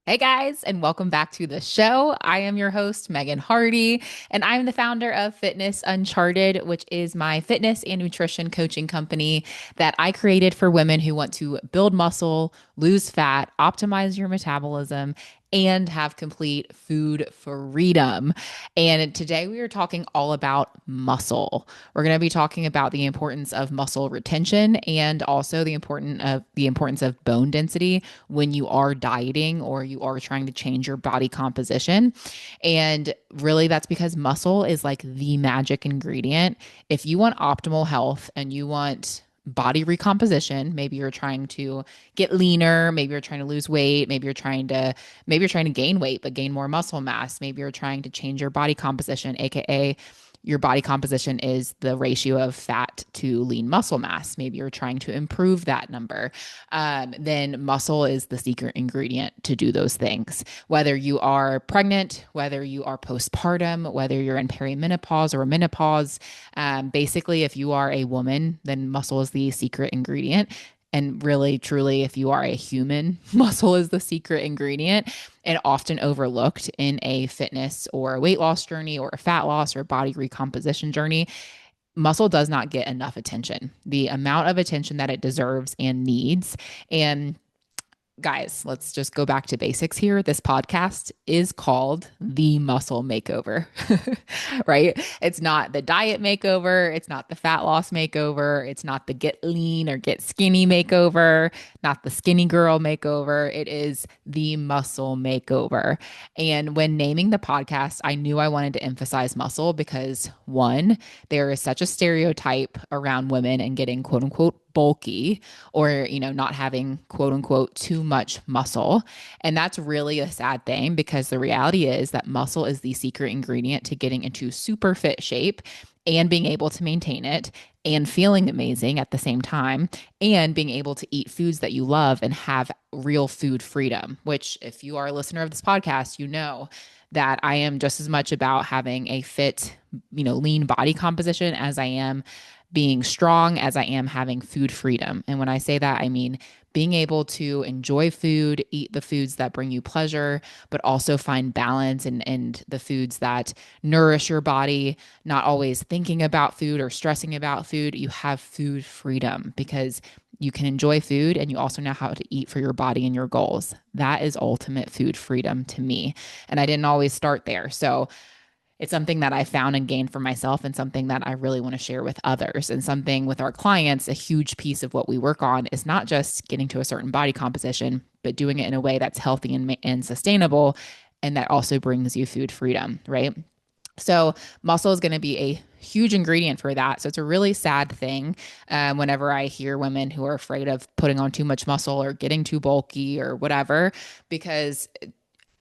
Hey guys, and welcome back to the show. I am your host, Megan Hardy, and I'm the founder of Fitness Uncharted, which is my fitness and nutrition coaching company that I created for women who want to build muscle, lose fat, optimize your metabolism, and have complete food freedom. And today we are talking all about muscle. We're going to be talking about the importance of muscle retention and also the importance of bone density when you are dieting or you are trying to change your body composition. And really, that's because muscle is like the magic ingredient. If you want optimal health and you want body recomposition, maybe you're trying to get leaner, maybe you're trying to lose weight, maybe you're trying to gain weight but gain more muscle mass, maybe you're trying to change your body composition, aka your body composition is the ratio of fat to lean muscle mass. Maybe you're trying to improve that number. Then muscle is the secret ingredient to do those things. Whether you are pregnant, whether you are postpartum, whether you're in perimenopause or menopause, basically, if you are a woman, then muscle is the secret ingredient. And really, truly, if you are a human, muscle is the secret ingredient and often overlooked in a fitness or a weight loss journey or a fat loss or body recomposition journey. Muscle does not get enough attention, the amount of attention that it deserves and needs. And guys, let's just go back to basics here. This podcast is called The Muscle Makeover, right? It's not the diet makeover. It's not the fat loss makeover. It's not the get lean or get skinny makeover, not the skinny girl makeover. It is the muscle makeover. And when naming the podcast, I knew I wanted to emphasize muscle because one, there is such a stereotype around women and getting quote unquote bulky or not having quote unquote too much muscle, and that's really a sad thing because the reality is that muscle is the secret ingredient to getting into super fit shape and being able to maintain it and feeling amazing at the same time and being able to eat foods that you love and have real food freedom, which if you are a listener of this podcast, you know that I am just as much about having a fit, lean body composition as I am being strong, as I am having food freedom. And when I say that, I mean being able to enjoy food, eat the foods that bring you pleasure, but also find balance and the foods that nourish your body, not always thinking about food or stressing about food. You have food freedom because you can enjoy food and you also know how to eat for your body and your goals. That is ultimate food freedom to me. And I didn't always start there. So it's something that I found and gained for myself and something that I really want to share with others. And something with our clients, a huge piece of what we work on is not just getting to a certain body composition, but doing it in a way that's healthy and sustainable. And that also brings you food freedom, right? So, muscle is going to be a huge ingredient for that. So, it's a really sad thing whenever I hear women who are afraid of putting on too much muscle or getting too bulky or whatever, because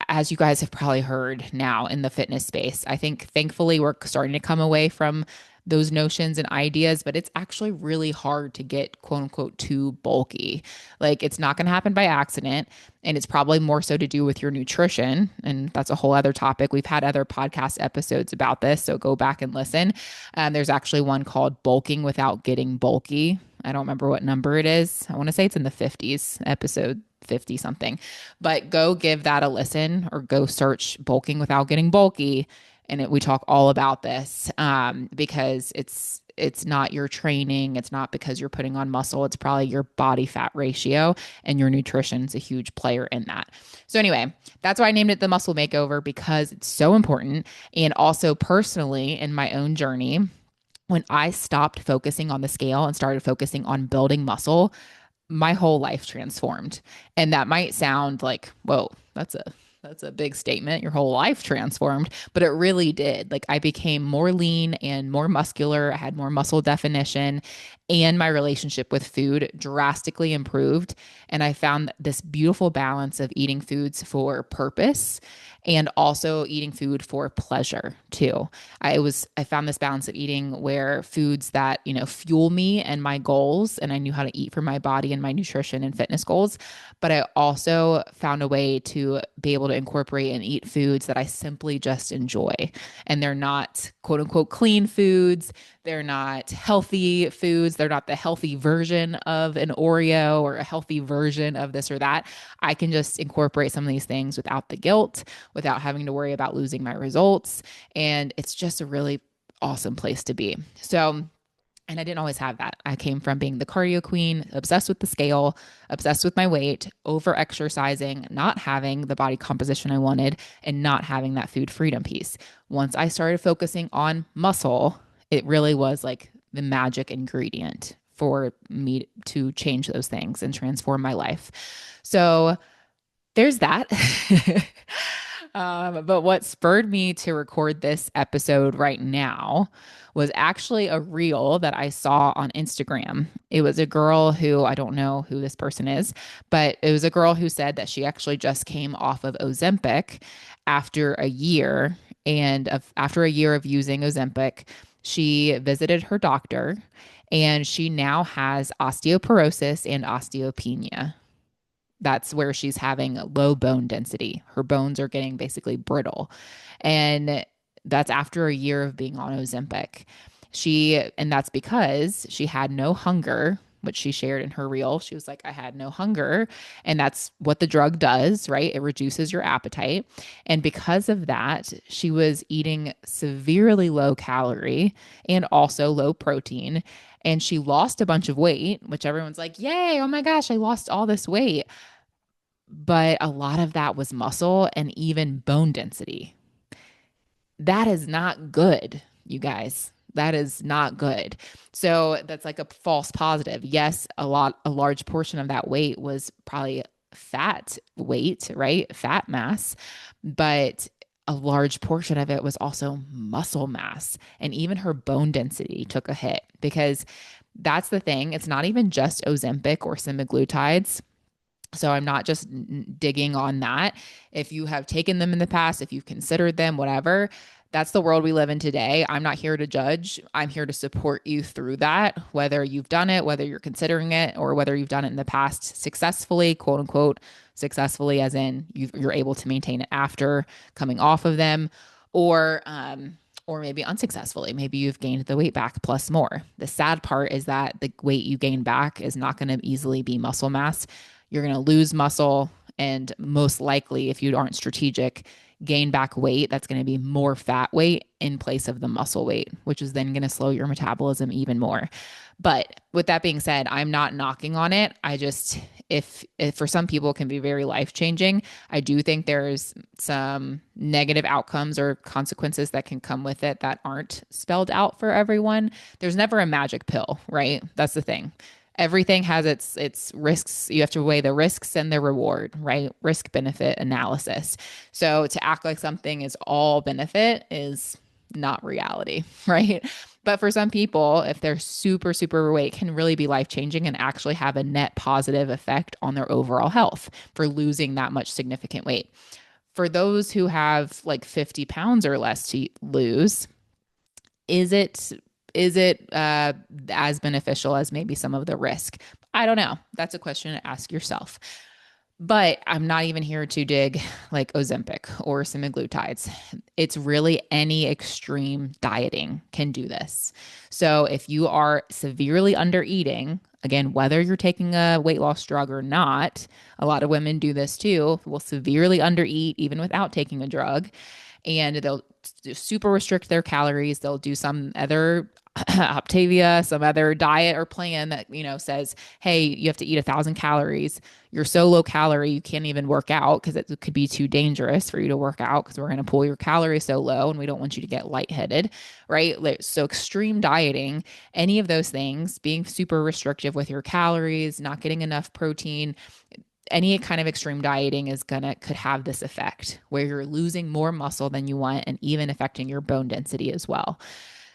as you guys have probably heard now in the fitness space, I think thankfully we're starting to come away from those notions and ideas, but it's actually really hard to get quote unquote too bulky. Like it's not going to happen by accident. And it's probably more so to do with your nutrition. And that's a whole other topic. We've had other podcast episodes about this. So go back and listen. There's actually one called Bulking Without Getting Bulky. I don't remember what number it is. I want to say it's in the 50s, episode 50 something. But go give that a listen or go search Bulking Without Getting Bulky. And we talk all about this because it's not your training. It's not because you're putting on muscle. It's probably your body fat ratio, and your nutrition is a huge player in that. So anyway, that's why I named it the Muscle Makeover, because it's so important. And also personally in my own journey, when I stopped focusing on the scale and started focusing on building muscle, my whole life transformed. And that might sound like, whoa, that's a big statement. Your whole life transformed, but it really did. Like I became more lean and more muscular. I had more muscle definition, and my relationship with food drastically improved. And I found this beautiful balance of eating foods for purpose and also eating food for pleasure too. I found this balance of eating where foods that, fuel me and my goals, and I knew how to eat for my body and my nutrition and fitness goals, but I also found a way to be able to incorporate and eat foods that I simply just enjoy. And they're not quote unquote clean foods. They're not healthy foods. They're not the healthy version of an Oreo or a healthy version of this or that. I can just incorporate some of these things without the guilt, without having to worry about losing my results. And it's just a really awesome place to be. So, and I didn't always have that. I came from being the cardio queen, obsessed with the scale, obsessed with my weight, over exercising, not having the body composition I wanted, and not having that food freedom piece. Once I started focusing on muscle, it really was like the magic ingredient for me to change those things and transform my life. So there's that. But what spurred me to record this episode right now was actually a reel that I saw on Instagram. It was a girl who, I don't know who this person is, but it was a girl who said that she actually just came off of Ozempic after a year. And after a year of using Ozempic, she visited her doctor and she now has osteoporosis and osteopenia. That's where she's having low bone density. Her bones are getting basically brittle. And that's after a year of being on Ozempic. And that's because she had no hunger, which she shared in her reel. She was like, I had no hunger. And that's what the drug does, right? It reduces your appetite. And because of that, she was eating severely low calorie and also low protein. And she lost a bunch of weight, which everyone's like, yay, oh my gosh, I lost all this weight. But a lot of that was muscle and even bone density. That is not good, you guys. That is not good. So that's like a false positive. Yes, a large portion of that weight was probably fat weight, right? Fat mass, but a large portion of it was also muscle mass. And even her bone density took a hit because that's the thing. It's not even just Ozempic or semaglutides. So I'm not just digging on that. If you have taken them in the past, if you've considered them, whatever, that's the world we live in today. I'm not here to judge. I'm here to support you through that, whether you've done it, whether you're considering it, or whether you've done it in the past successfully, quote unquote, successfully, as in you're able to maintain it after coming off of them, or maybe unsuccessfully. Maybe you've gained the weight back plus more. The sad part is that the weight you gain back is not going to easily be muscle mass. You're going to lose muscle, and most likely, if you aren't strategic, gain back weight that's going to be more fat weight in place of the muscle weight, which is then going to slow your metabolism even more. But with that being said, I'm not knocking on it. I just, if for some people it can be very life changing, I do think there's some negative outcomes or consequences that can come with it that aren't spelled out for everyone. There's never a magic pill, right? That's the thing. Everything has its risks. You have to weigh the risks and the reward, right? Risk benefit analysis. So to act like something is all benefit is not reality, right? But for some people, if they're super, super overweight, can really be life changing and actually have a net positive effect on their overall health for losing that much significant weight. For those who have like 50 pounds or less to lose, is it as beneficial as maybe some of the risk? I don't know. That's a question to ask yourself. But I'm not even here to dig like Ozempic or semaglutides. It's really any extreme dieting can do this. So if you are severely under eating, again, whether you're taking a weight loss drug or not, a lot of women do this too, will severely undereat even without taking a drug. And they'll super restrict their calories. They'll do some other Optavia, some other diet or plan that, says, hey, you have to eat 1,000 calories. You're so low calorie, you can't even work out because it could be too dangerous for you to work out because we're going to pull your calories so low and we don't want you to get lightheaded, right? So extreme dieting, any of those things, being super restrictive with your calories, not getting enough protein, any kind of extreme dieting could have this effect where you're losing more muscle than you want and even affecting your bone density as well.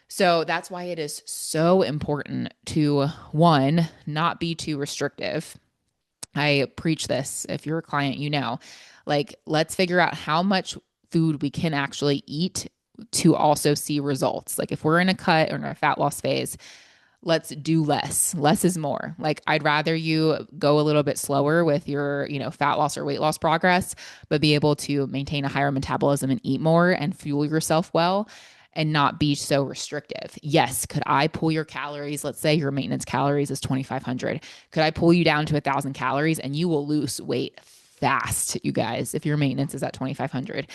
So that's why it is so important to, one, not be too restrictive. I preach this. If you're a client, like, let's figure out how much food we can actually eat to also see results. Like if we're in a cut or in a fat loss phase, let's do less. Less is more. Like I'd rather you go a little bit slower with your, fat loss or weight loss progress, but be able to maintain a higher metabolism and eat more and fuel yourself well and not be so restrictive. Yes, could I pull your calories? Let's say your maintenance calories is 2,500. Could I pull you down to 1,000 calories and you will lose weight fast, you guys, if your maintenance is at 2,500?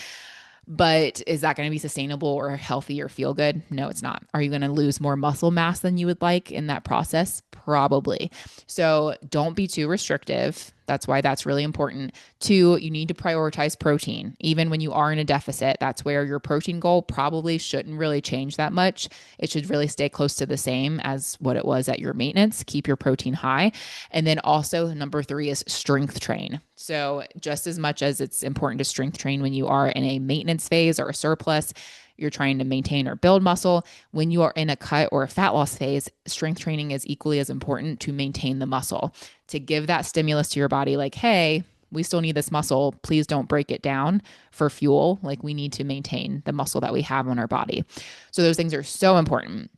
But is that going to be sustainable or healthy or feel good? No, it's not. Are you going to lose more muscle mass than you would like in that process? Probably. So don't be too restrictive. That's why that's really important. Two, you need to prioritize protein. Even when you are in a deficit, that's where your protein goal probably shouldn't really change that much. It should really stay close to the same as what it was at your maintenance. Keep your protein high. And then also, number three is strength train. So, just as much as it's important to strength train when you are in a maintenance phase or a surplus, you're trying to maintain or build muscle. When you are in a cut or a fat loss phase, strength training is equally as important to maintain the muscle, to give that stimulus to your body, like, hey, we still need this muscle. Please don't break it down for fuel. Like, we need to maintain the muscle that we have on our body. So, those things are so important.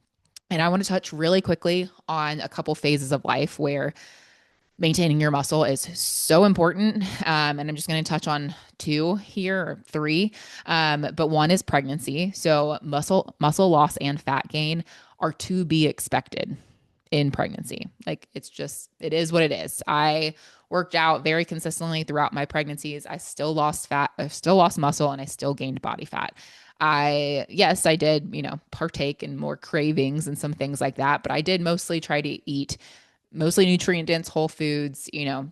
And I want to touch really quickly on a couple phases of life where maintaining your muscle is so important. And I'm just going to touch on two here, or three. But one is pregnancy. So muscle loss and fat gain are to be expected in pregnancy. Like it is what it is. I worked out very consistently throughout my pregnancies. I still lost fat, I still lost muscle, and I still gained body fat. Yes, I did, partake in more cravings and some things like that, but I did mostly try to eat mostly nutrient dense whole foods,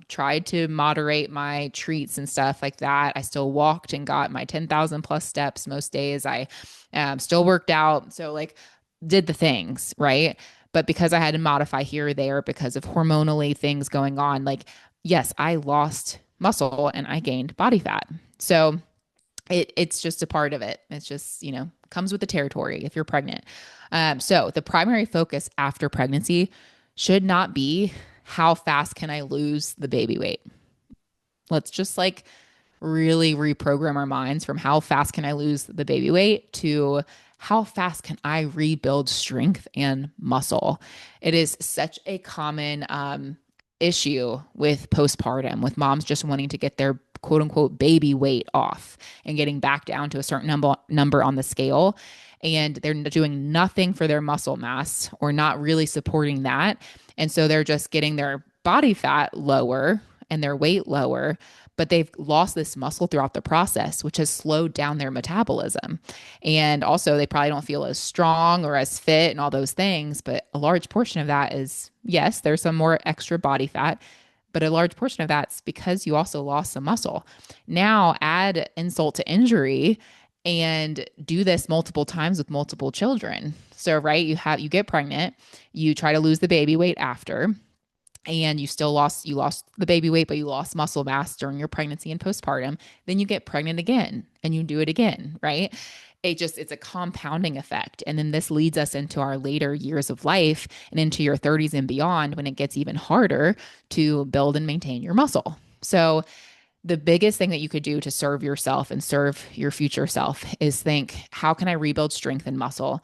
tried to moderate my treats and stuff like that. I still walked and got my 10,000 plus steps most days. I still worked out. So, like, did the things, right? But because I had to modify here or there because of hormonally things going on, like, yes, I lost muscle and I gained body fat. So, it's just a part of it. It's just, comes with the territory if you're pregnant. So the primary focus after pregnancy should not be how fast can I lose the baby weight. Let's just like really reprogram our minds from how fast can I lose the baby weight to how fast can I rebuild strength and muscle. It is such a common issue with postpartum, with moms just wanting to get their quote unquote baby weight off and getting back down to a certain number on the scale. And they're doing nothing for their muscle mass or not really supporting that. And so they're just getting their body fat lower and their weight lower, but they've lost this muscle throughout the process, which has slowed down their metabolism. And also, they probably don't feel as strong or as fit and all those things. But a large portion of that is, yes, there's some more extra body fat, but a large portion of that's because you also lost some muscle. Now, add insult to injury and do this multiple times with multiple children. So, right, you get pregnant, you try to lose the baby weight after, and you lost the baby weight, but you lost muscle mass during your pregnancy and postpartum. Then you get pregnant again and you do it again, right? It's a compounding effect. And then this leads us into our later years of life and into your 30s and beyond, when it gets even harder to build and maintain your muscle. So the biggest thing that you could do to serve yourself and serve your future self is think, how can I rebuild strength and muscle?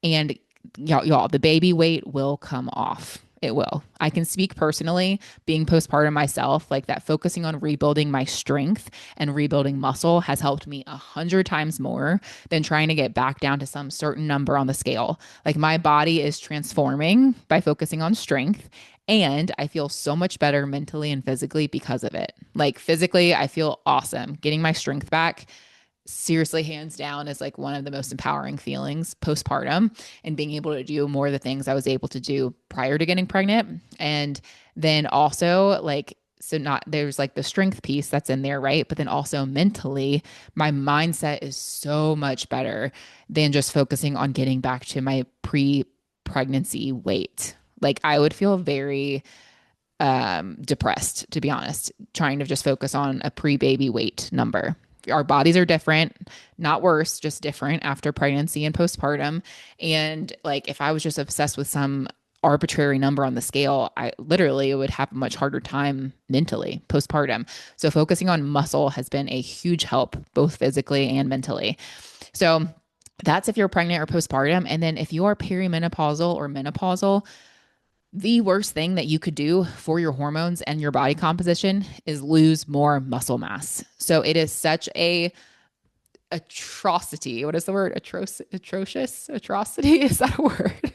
And y'all, the baby weight will come off. It will. I can speak personally, being postpartum myself, like that focusing on rebuilding my strength and rebuilding muscle has helped me 100 times more than trying to get back down to some certain number on the scale. Like, my body is transforming by focusing on strength. And I feel so much better mentally and physically because of it. Like, physically, I feel awesome. Getting my strength back, seriously, hands down, is like one of the most empowering feelings postpartum, and being able to do more of the things I was able to do prior to getting pregnant. And then also, like, so not there's like the strength piece that's in there, right? But then also mentally, my mindset is so much better than just focusing on getting back to my pre-pregnancy weight. Like, I would feel very depressed, to be honest, trying to just focus on a pre-baby weight number. Our bodies are different, not worse, just different after pregnancy and postpartum. And like, if I was just obsessed with some arbitrary number on the scale, I literally would have a much harder time mentally postpartum. So focusing on muscle has been a huge help, both physically and mentally. So that's if you're pregnant or postpartum. And then if you are perimenopausal or menopausal, The worst thing that you could do for your hormones and your body composition is lose more muscle mass. So it is such a atrocity. What is the word? Atrocious? Atrocity? Is that a word?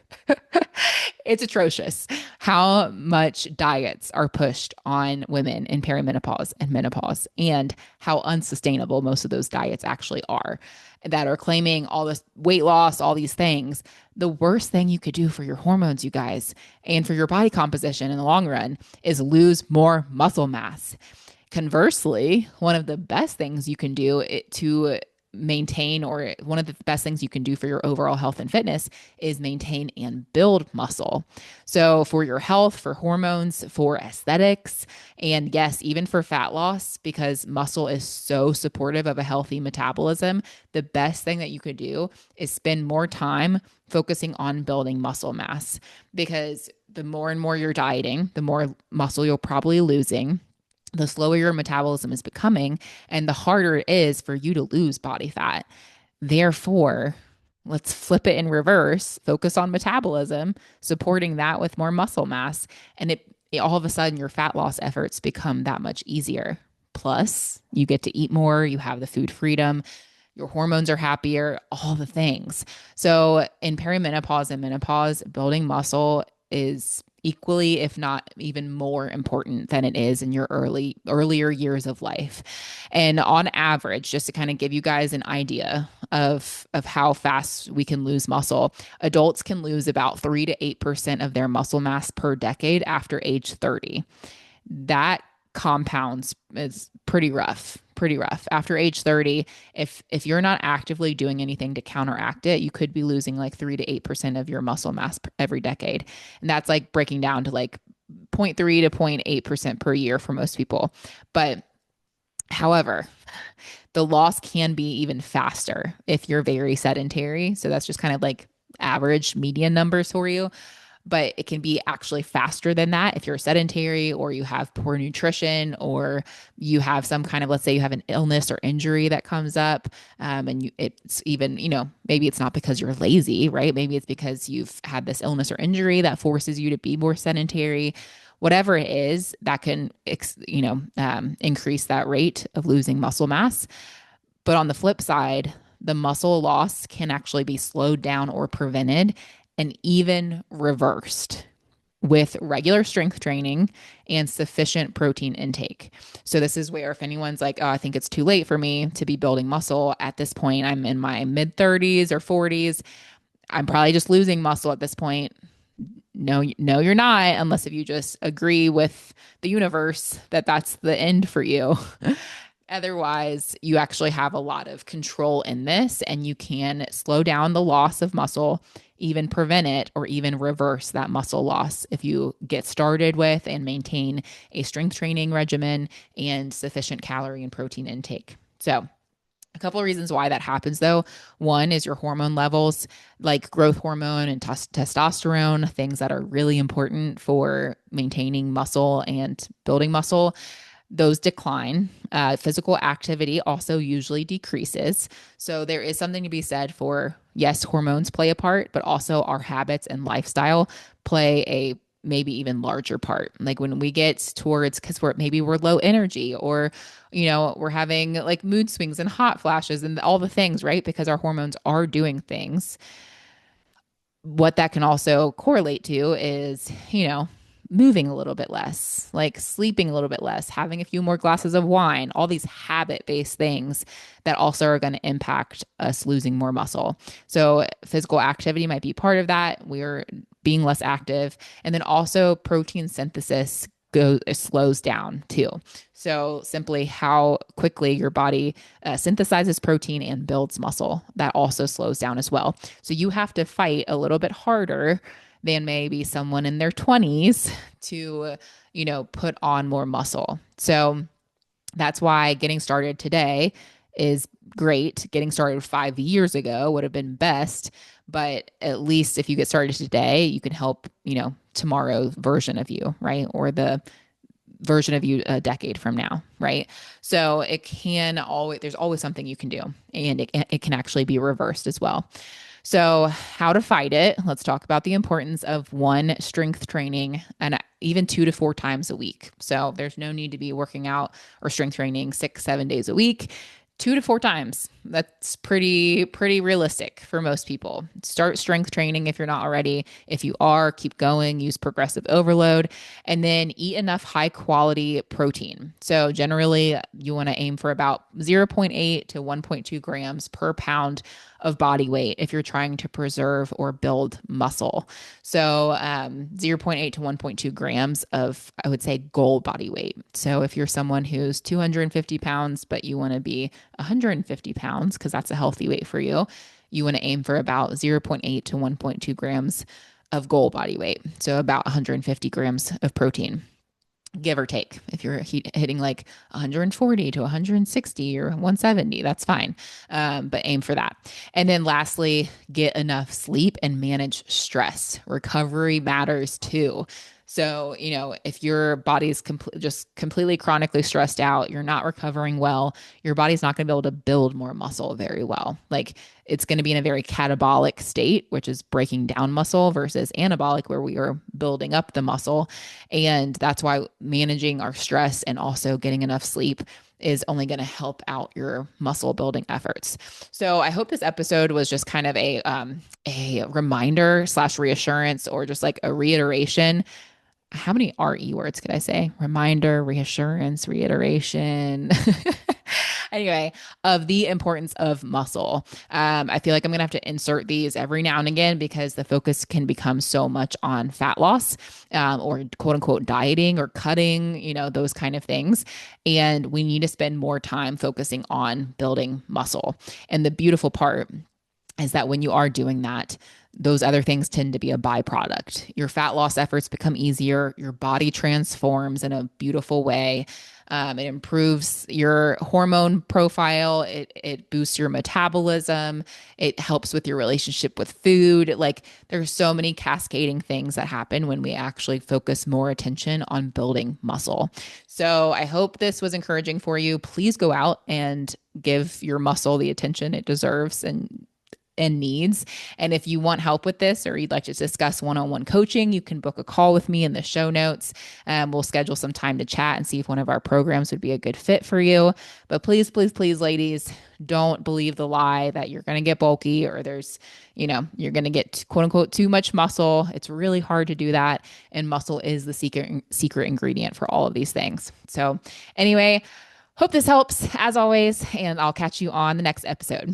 It's atrocious how much diets are pushed on women in perimenopause and menopause, and how unsustainable most of those diets actually are, that are claiming all this weight loss, all these things. The worst thing you could do for your hormones, you guys, and for your body composition in the long run is lose more muscle mass. Conversely, one of the best things you can do to maintain, or one of the best things you can do for your overall health and fitness, is maintain and build muscle. So, for your health, for hormones, for aesthetics, and yes, even for fat loss, because muscle is so supportive of a healthy metabolism, the best thing that you could do is spend more time focusing on building muscle mass. Because the more and more you're dieting, the more muscle you'll probably losing, the slower your metabolism is becoming, and the harder it is for you to lose body fat. Therefore, let's flip it in reverse, focus on metabolism, supporting that with more muscle mass, and it all of a sudden your fat loss efforts become that much easier. Plus, you get to eat more, you have the food freedom, your hormones are happier, all the things. So, in perimenopause and menopause, building muscle is equally, if not even more important than it is in your earlier years of life. And on average, just to kind of give you guys an idea of how fast we can lose muscle, adults can lose about 3 to 8% of their muscle mass per decade after age 30. That compounds is pretty rough after age 30. If you're not actively doing anything to counteract it, you could be losing like 3 to 8% of your muscle mass every decade, and that's like breaking down to like 0.3 to 0.8% per year for most people. But however, the loss can be even faster if you're very sedentary. So that's just kind of like average median numbers for you, but it can be actually faster than that if you're sedentary, or you have poor nutrition, or you have some kind of, let's say you have an illness or injury that comes up, and it's even, maybe it's not because you're lazy, right? Maybe it's because you've had this illness or injury that forces you to be more sedentary. Whatever it is that can, increase that rate of losing muscle mass. But on the flip side, the muscle loss can actually be slowed down or prevented, and even reversed with regular strength training and sufficient protein intake. So this is where, if anyone's like, oh, I think it's too late for me to be building muscle at this point, I'm in my mid 30s or 40s, I'm probably just losing muscle at this point. No, no, you're not, unless if you just agree with the universe that that's the end for you. Otherwise, you actually have a lot of control in this, and you can slow down the loss of muscle, even prevent it, or even reverse that muscle loss if you get started with and maintain a strength training regimen and sufficient calorie and protein intake. So, a couple of reasons why that happens, though. One is your hormone levels, like growth hormone and testosterone, things that are really important for maintaining muscle and building muscle. Those decline. Physical activity also usually decreases. So there is something to be said for, yes, hormones play a part, but also our habits and lifestyle play a maybe even larger part. Like when we get towards, because we're low energy, or we're having like mood swings and hot flashes and all the things, right? Because our hormones are doing things. What that can also correlate to is, moving a little bit less, like sleeping a little bit less, having a few more glasses of wine, all these habit based things that also are going to impact us losing more muscle. So, physical activity might be part of that. We're being less active. And then also, protein synthesis slows down too. So simply how quickly your body synthesizes protein and builds muscle, that also slows down as well. So you have to fight a little bit harder than maybe someone in their 20s to, put on more muscle. So that's why getting started today is great. Getting started 5 years ago would have been best, but at least if you get started today, you can help, tomorrow's version of you, right? Or the version of you a decade from now, right? So there's always something you can do, and it can actually be reversed as well. So, how to fight it? Let's talk about the importance of one, strength training, and even 2 to 4 times a week. So, there's no need to be working out or strength training 6, 7 days a week. 2 to 4 times. That's pretty realistic for most people. Start strength training if you're not already. If you are, keep going, use progressive overload, and then eat enough high quality protein. So generally you want to aim for about zero point 0.8 to 1.2 grams per pound of body weight if you're trying to preserve or build muscle. So zero point 0.8 to 1.2 grams of, I would say, goal body weight. So if you're someone who's 250 pounds, but you want to be 150 pounds, because that's a healthy weight for you, you want to aim for about zero point 0.8 to 1.2 grams of goal body weight. So about 150 grams of protein, give or take. If you're hitting like 140 to 160 or 170, that's fine. But aim for that. And then lastly, get enough sleep and manage stress. Recovery matters too. So, if your body's just completely chronically stressed out, you're not recovering well, your body's not going to be able to build more muscle very well. Like, it's going to be in a very catabolic state, which is breaking down muscle, versus anabolic, where we are building up the muscle. And that's why managing our stress and also getting enough sleep is only going to help out your muscle building efforts. So I hope this episode was just kind of a reminder slash reassurance, or just like a reiteration. How many RE words could I say? Reminder, reassurance, reiteration. Anyway, of the importance of muscle. I feel like I'm going to have to insert these every now and again, because the focus can become so much on fat loss, or quote unquote dieting or cutting, those kind of things. And we need to spend more time focusing on building muscle. And the beautiful part is that when you are doing that, those other things tend to be a byproduct. Your fat loss efforts become easier. Your body transforms in a beautiful way. It improves your hormone profile. It boosts your metabolism. It helps with your relationship with food. Like, there's so many cascading things that happen when we actually focus more attention on building muscle. So I hope this was encouraging for you. Please go out and give your muscle the attention it deserves and needs. And if you want help with this, or you'd like to discuss one-on-one coaching, you can book a call with me in the show notes. We'll schedule some time to chat and see if one of our programs would be a good fit for you. But please, please, please, ladies, don't believe the lie that you're going to get bulky, or you're going to get quote unquote too much muscle. It's really hard to do that. And muscle is the secret ingredient for all of these things. So anyway, hope this helps as always, and I'll catch you on the next episode.